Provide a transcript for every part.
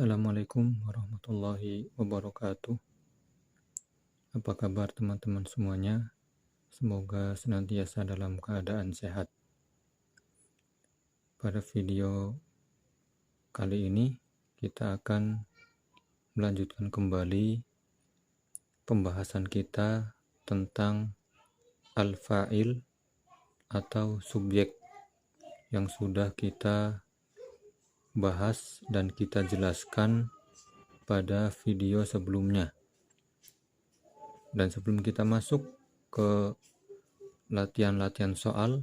Assalamualaikum warahmatullahi wabarakatuh. Apa kabar teman-teman semuanya? Semoga senantiasa dalam keadaan sehat. Pada video kali ini kita akan melanjutkan kembali pembahasan kita tentang al-fa'il atau subjek yang sudah kita bahas dan kita jelaskan pada video sebelumnya. Dan sebelum kita masuk ke latihan-latihan soal,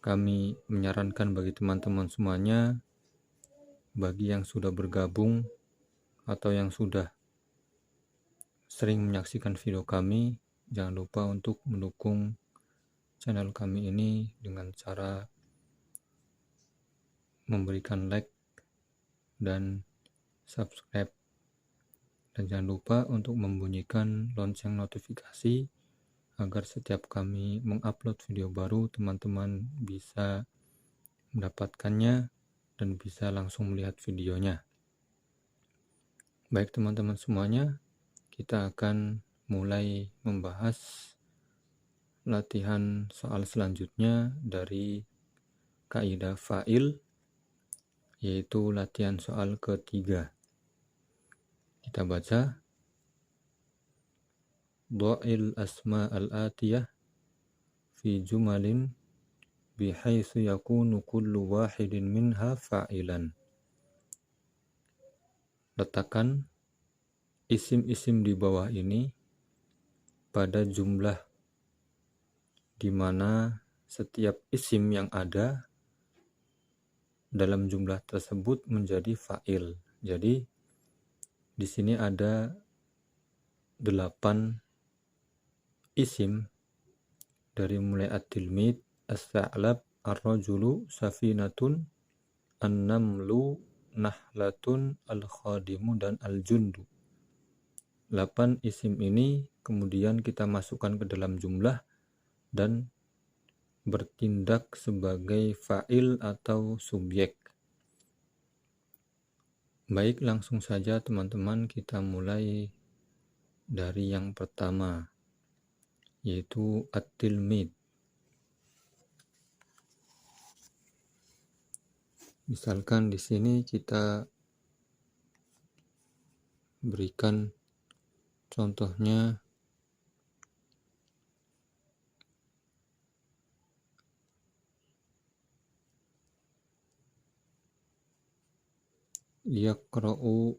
kami menyarankan bagi teman-teman semuanya, bagi yang sudah bergabung atau yang sudah sering menyaksikan video kami, jangan lupa untuk mendukung channel kami ini dengan cara memberikan like dan subscribe. Dan jangan lupa untuk membunyikan lonceng notifikasi agar setiap kami mengupload video baru, teman-teman bisa mendapatkannya dan bisa langsung melihat videonya. Baik teman-teman semuanya, kita akan mulai membahas latihan soal selanjutnya dari kaidah fa'il, yaitu latihan soal ketiga. Kita baca, Dha'il asma al-atiyah fi jumalin bihaitsu yakunu kullu wahidin minha fa'ilan. Letakkan isim-isim di bawah ini pada jumlah di mana setiap isim yang ada dalam jumlah tersebut menjadi fa'il. Jadi di sini ada 8 isim dari mulai at-tilmid, as-sa'lab, ar-rajulu, safinatun, an-namlu, nahlatun, al-khadimu, dan al-jundu. 8 isim ini kemudian kita masukkan ke dalam jumlah dan bertindak sebagai fa'il atau subjek. Baik, langsung saja teman-teman kita mulai dari yang pertama, yaitu at-tilmid. Misalkan di sini kita berikan contohnya yaqra'u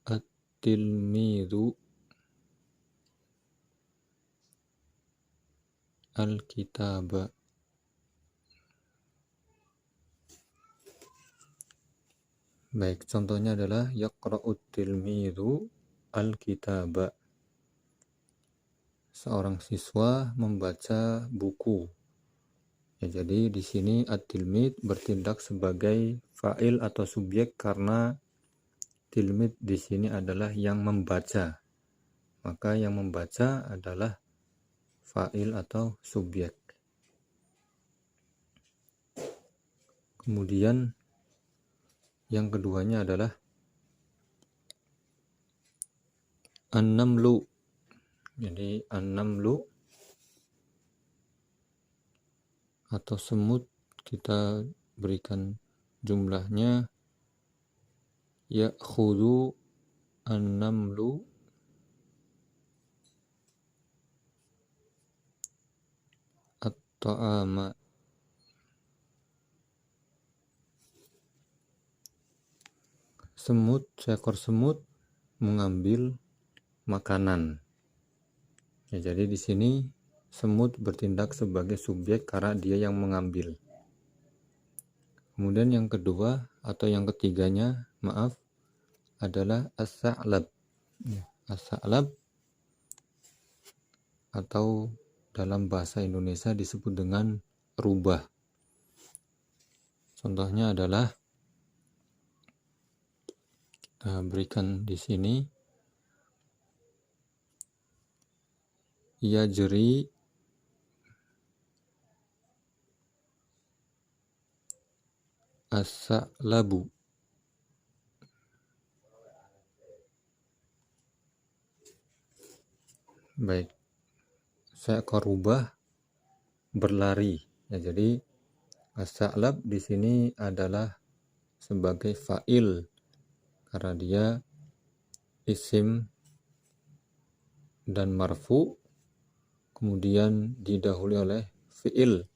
at-tilmidu al-kitaba. Baik, contohnya adalah yaqra'u at-tilmidu al-kitaba. Seorang siswa membaca buku. Ya, jadi di sini at-tilmid bertindak sebagai fa'il atau subjek karena tilmid di sini adalah yang membaca. Maka yang membaca adalah fa'il atau subjek. Kemudian yang keduanya adalah an-namlu. Jadi an-namlu atau semut kita berikan jumlahnya ya'khudhu an-namlu at-ta'ama. Seekor semut mengambil makanan. Ya, jadi di sini semut bertindak sebagai subjek karena dia yang mengambil. Kemudian yang kedua atau yang ketiganya, adalah as-sa'lab. As-sa'lab atau dalam bahasa Indonesia disebut dengan rubah. Contohnya adalah kita berikan di sini yajri as-sa'labu. Baik, seekor rubah berlari. Ya, jadi as-sa'lab di sini adalah sebagai fa'il karena dia isim dan marfu, kemudian didahului oleh fi'il.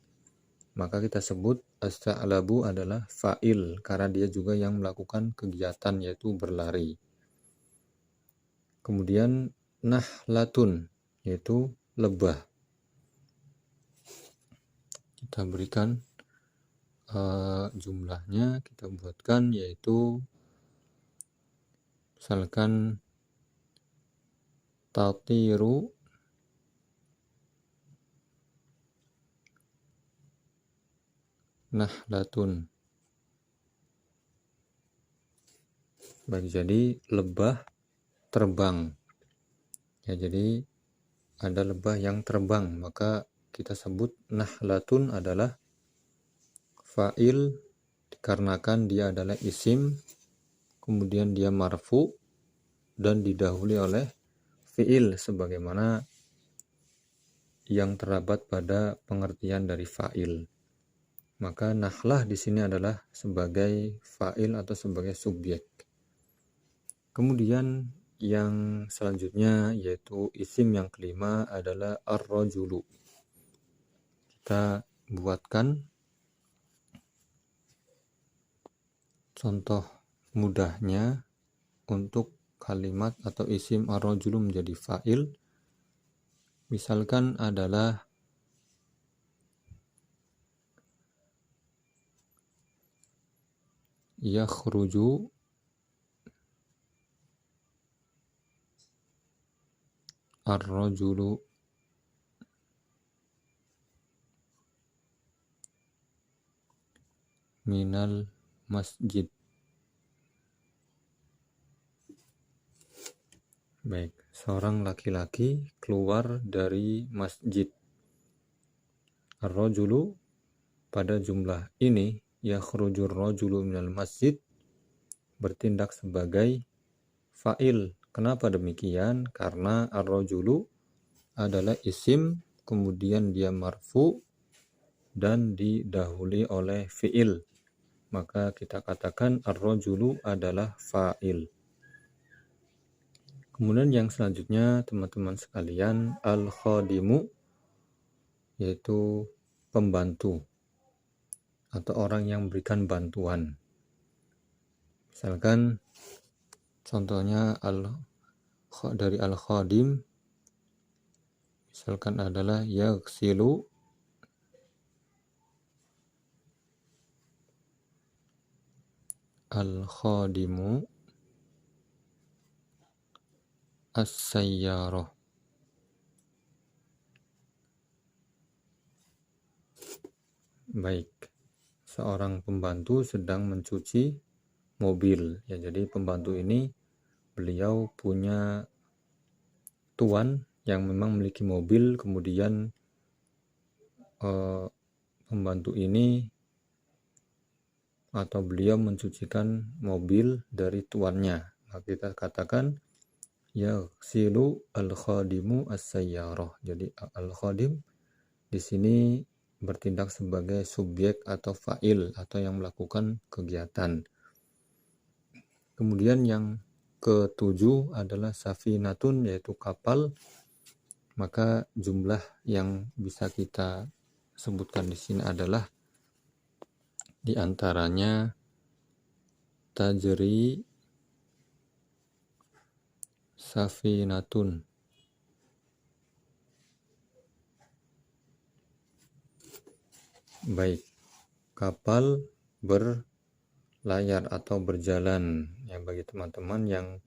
Maka kita sebut as-sa'labu adalah fa'il karena dia juga yang melakukan kegiatan yaitu berlari. Kemudian nahlatun yaitu lebah. Kita berikan jumlahnya, kita buatkan yaitu misalkan tatiru nahlatun. Baik, jadi lebah terbang. Ya, jadi ada lebah yang terbang, maka kita sebut nahlatun adalah fa'il dikarenakan dia adalah isim, kemudian dia marfu dan didahului oleh fi'il sebagaimana yang terdapat pada pengertian dari fa'il. Maka nahlah di sini adalah sebagai fa'il atau sebagai subjek. Kemudian yang selanjutnya yaitu isim yang kelima adalah ar-rajulu. Kita buatkan contoh mudahnya untuk kalimat atau isim ar-rajulu menjadi fa'il. Misalkan adalah yakhruju ar-rajulu minal masjid. Baik, seorang laki-laki keluar dari masjid. Ar-rajulu pada jumlah ini yakhrujur rajulu minal masjid bertindak sebagai fa'il. Kenapa demikian? Karena ar-rajulu adalah isim, kemudian dia marfu dan didahului oleh fi'il. Maka kita katakan ar-rajulu adalah fa'il. Kemudian yang selanjutnya teman-teman sekalian, al-khadimu yaitu pembantu atau orang yang memberikan bantuan. Misalkan contohnya dari al-khadim misalkan adalah yaghsilu al-khadimu as-sayyarah. Baik, seorang pembantu sedang mencuci mobil. Ya, jadi pembantu ini beliau punya tuan yang memang memiliki mobil, kemudian pembantu ini atau beliau mencucikan mobil dari tuannya. Maka kita katakan yaghsilu al-khadimu as-sayyarah. Jadi al-khadim di sini bertindak sebagai subjek atau fa'il atau yang melakukan kegiatan. Kemudian yang ketujuh adalah safinatun yaitu kapal. Maka jumlah yang bisa kita sebutkan di sini adalah di antaranya tajri safinatun. Baik, kapal berlayar atau berjalan. Ya, bagi teman-teman yang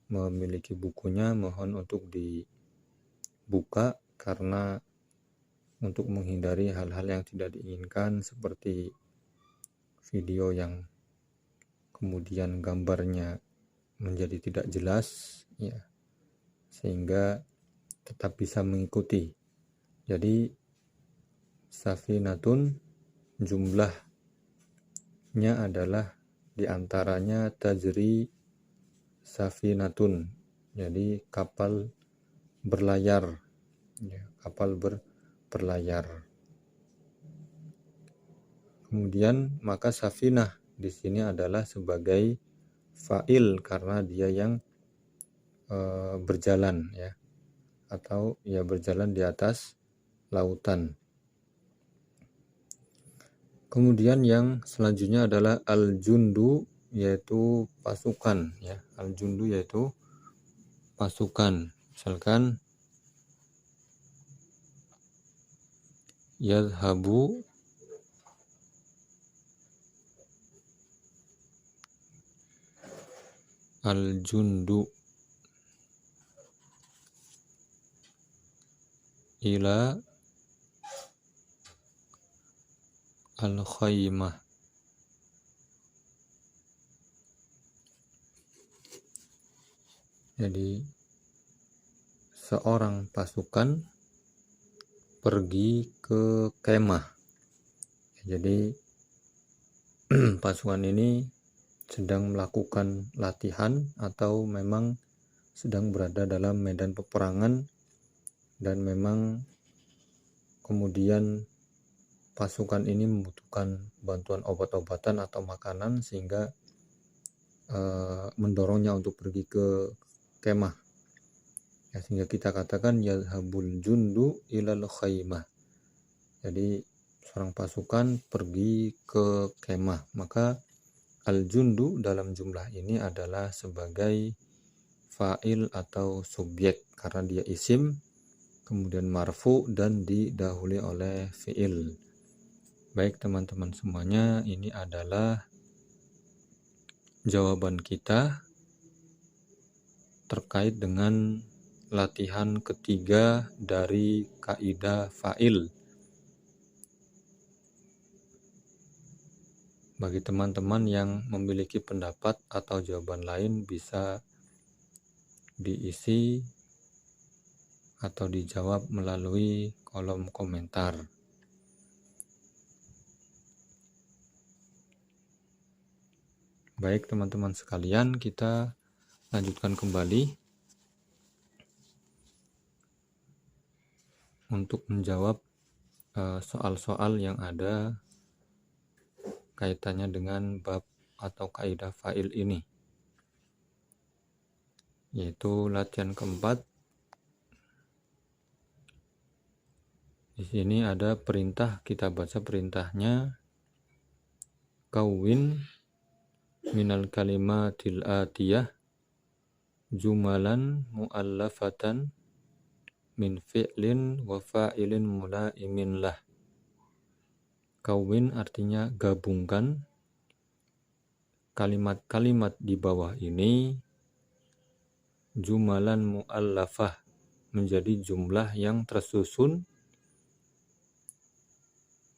memiliki bukunya mohon untuk dibuka karena untuk menghindari hal-hal yang tidak diinginkan seperti video yang kemudian gambarnya menjadi tidak jelas, ya, sehingga tetap bisa mengikuti. Jadi safinatun jumlahnya adalah diantaranya tajri safinatun, jadi kapal berlayar, ya, kapal berlayar. Kemudian maka safinah di sini adalah sebagai fa'il karena dia yang berjalan, ya, atau ya berjalan di atas lautan. Kemudian yang selanjutnya adalah al-jundu, yaitu pasukan, ya. Al-jundu yaitu pasukan. Misalkan yadhabu al-jundu ila al-khaymah. Jadi seorang pasukan pergi ke kemah. Jadi pasukan ini sedang melakukan latihan atau memang sedang berada dalam medan peperangan, dan memang kemudian pasukan ini membutuhkan bantuan obat-obatan atau makanan sehingga mendorongnya untuk pergi ke kemah, ya, sehingga kita katakan yadhabul jundu ilal khaymah. Jadi seorang pasukan pergi ke kemah. Maka al-jundu dalam jumlah ini adalah sebagai fa'il atau subjek karena dia isim, kemudian marfu dan didahului oleh fi'il. Baik teman-teman semuanya, ini adalah jawaban kita terkait dengan latihan ketiga dari kaidah fa'il. Bagi teman-teman yang memiliki pendapat atau jawaban lain bisa diisi atau dijawab melalui kolom komentar. Baik teman-teman sekalian, kita lanjutkan kembali untuk menjawab soal-soal yang ada kaitannya dengan bab atau kaidah fa'il ini, yaitu latihan keempat. Di sini ada perintah, kita baca perintahnya. Kawin minal kalimatil atiyah jumalan mu'allafatan min fi'lin wa fa'ilin mulaimin lah. Kawin artinya gabungkan kalimat-kalimat di bawah ini jumalan mu'allafah menjadi jumlah yang tersusun,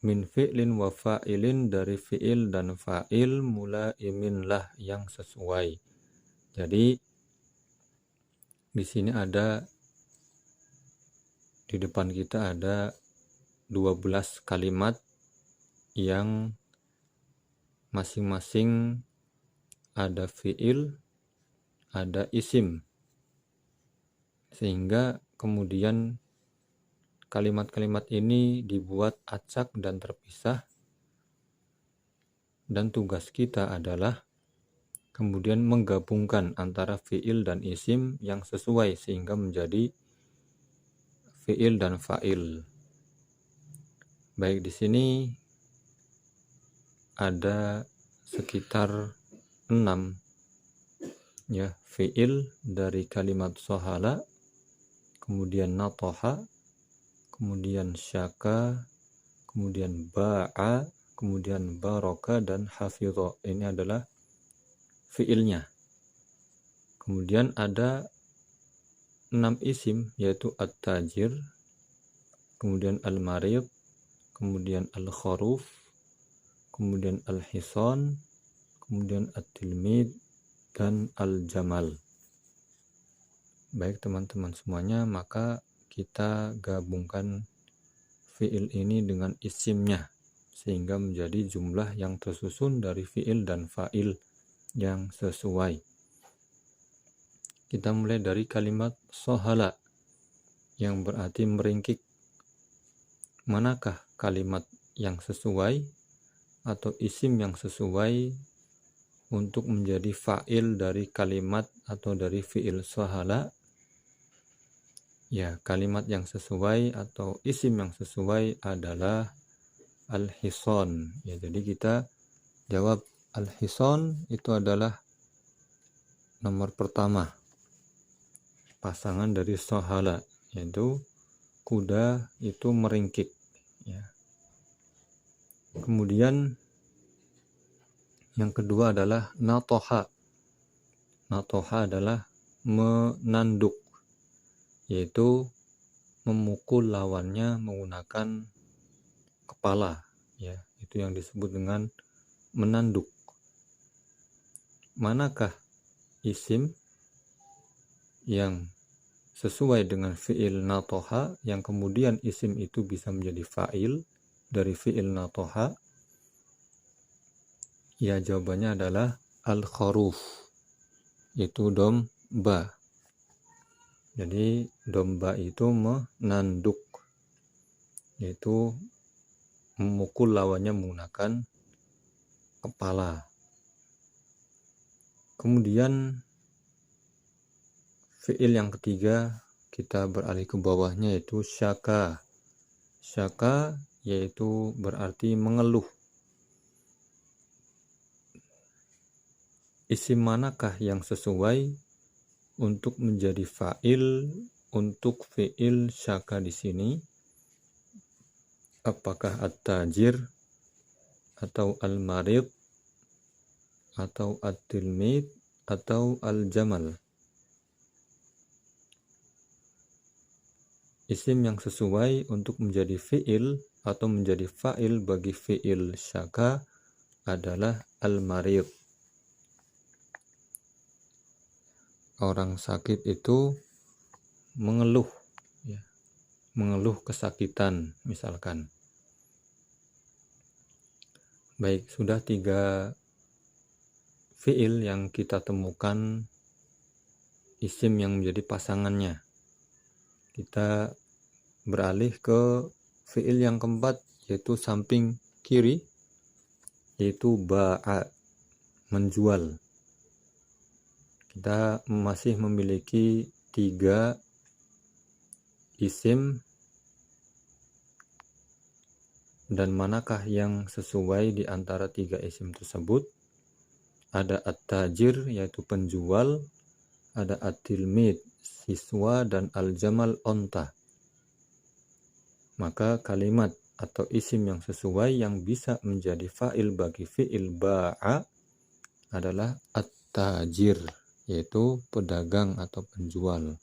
min fi'lin wa fa'ilin dari fi'il dan fa'il, mulaimin lah yang sesuai. Jadi di sini ada, di depan kita ada 12 kalimat yang masing-masing ada fi'il, ada isim, sehingga kemudian kalimat-kalimat ini dibuat acak dan terpisah, dan tugas kita adalah kemudian menggabungkan antara fi'il dan isim yang sesuai sehingga menjadi fi'il dan fa'il. Baik, di sini ada sekitar 6 ya fi'il dari kalimat sohala, kemudian natoha, kemudian syaka, kemudian ba'a, kemudian baraka, dan hafidho. Ini adalah fi'ilnya. Kemudian ada 6 isim, yaitu at-tajir, kemudian al-marid, kemudian al-kharuf, kemudian al-hisan, kemudian at-tilmid, dan al-jamal. Baik teman-teman semuanya, maka kita gabungkan fi'il ini dengan isimnya sehingga menjadi jumlah yang tersusun dari fi'il dan fa'il yang sesuai. Kita mulai dari kalimat sohala. yang berarti meringkik. Manakah kalimat yang sesuai atau isim yang sesuai untuk menjadi fa'il dari kalimat atau dari fi'il sahala? Ya, kalimat yang sesuai atau isim yang sesuai adalah al-hison. Ya, jadi kita jawab al-hison itu adalah nomor pertama pasangan dari sahala, yaitu kuda itu meringkik. Ya. Kemudian yang kedua adalah natoha. Natoha adalah menanduk, yaitu memukul lawannya menggunakan kepala. Ya, itu yang disebut dengan menanduk. Manakah isim yang sesuai dengan fi'il natoha, yang kemudian isim itu bisa menjadi fa'il dari fi'il natoha? Ya, jawabannya adalah al-kharuf, itu domba. Jadi domba itu menanduk, yaitu memukul lawannya menggunakan kepala. Kemudian fi'il yang ketiga kita beralih ke bawahnya, yaitu syaka. Syaka yaitu berarti mengeluh. Isim manakah yang sesuai untuk menjadi fa'il untuk fi'il syaka di sini? Apakah at-tajir atau al-marid atau at-tilmid atau al-jamal? Isim yang sesuai untuk menjadi fi'il atau menjadi fa'il bagi fi'il syaka adalah al-marid. Orang sakit itu mengeluh, ya, mengeluh kesakitan misalkan. Baik, sudah 3 fi'il yang kita temukan isim yang menjadi pasangannya. Kita beralih ke fi'il yang keempat, yaitu samping kiri, yaitu ba'a, menjual. Kita masih memiliki 3 isim, dan manakah yang sesuai di antara 3 isim tersebut? Ada at-tajir yaitu penjual, ada at-tilmid siswa, dan al-jamal onta. Maka kalimat atau isim yang sesuai yang bisa menjadi fa'il bagi fi'il ba'a adalah at-tajir, yaitu pedagang atau penjual.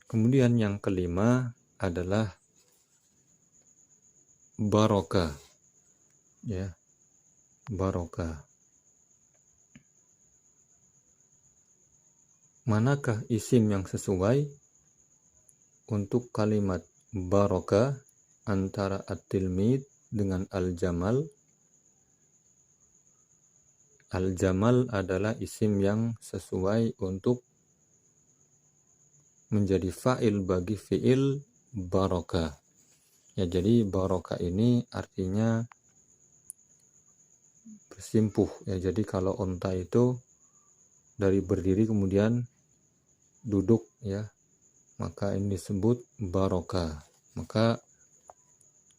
Kemudian yang kelima adalah barokah. Ya, barokah. Manakah isim yang sesuai untuk kalimat barokah antara at-tilmid dengan al-jamal? Al-jamal adalah isim yang sesuai untuk menjadi fa'il bagi fi'il barokah. Ya, jadi barokah ini artinya bersimpuh. Ya, jadi kalau onta itu dari berdiri kemudian duduk, ya, maka ini disebut barokah. Maka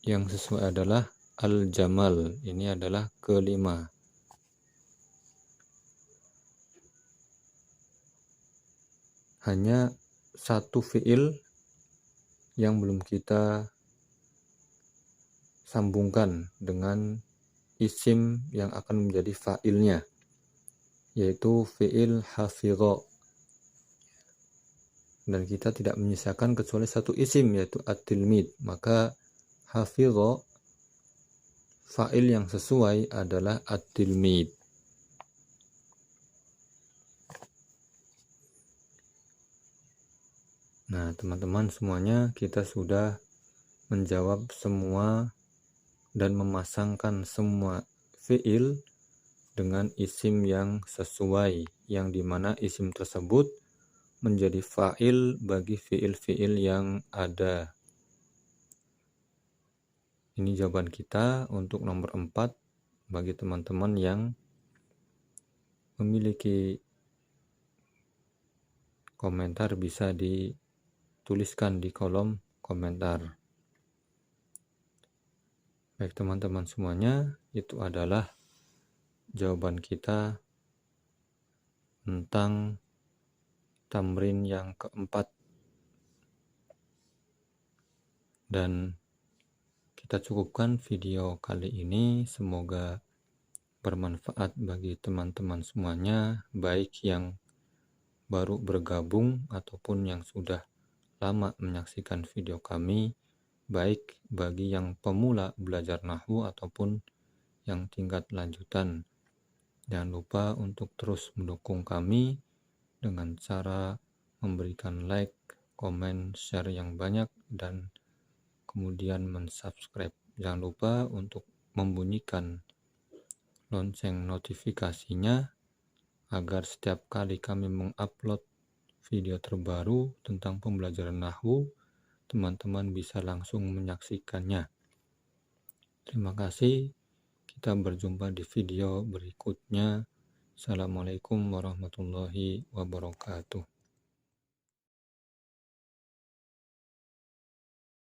yang sesuai adalah al-jamal. Ini adalah kelima. Hanya satu fi'il yang belum kita sambungkan dengan isim yang akan menjadi fa'ilnya, yaitu fi'il hafidho. Dan kita tidak menyisakan kecuali satu isim, yaitu at-tilmid. Maka hafidho, fa'il yang sesuai adalah at-tilmid. Nah, teman-teman semuanya, kita sudah menjawab semua dan memasangkan semua fi'il dengan isim yang sesuai, yang dimana isim tersebut menjadi fa'il bagi fi'il-fi'il yang ada. Ini jawaban kita untuk nomor 4 bagi teman-teman yang memiliki komentar bisa dituliskan di kolom komentar. Baik teman-teman semuanya, itu adalah jawaban kita tentang tamrin yang keempat. Dan kita cukupkan video kali ini, semoga bermanfaat bagi teman-teman semuanya, baik yang baru bergabung ataupun yang sudah lama menyaksikan video kami, baik bagi yang pemula belajar nahwu ataupun yang tingkat lanjutan. Jangan lupa untuk terus mendukung kami dengan cara memberikan like, komen, share yang banyak, dan kemudian mensubscribe. Jangan lupa untuk membunyikan lonceng notifikasinya agar setiap kali kami mengupload video terbaru tentang pembelajaran nahwu, teman-teman bisa langsung menyaksikannya. Terima kasih. Kita berjumpa di video berikutnya. Assalamualaikum warahmatullahi wabarakatuh.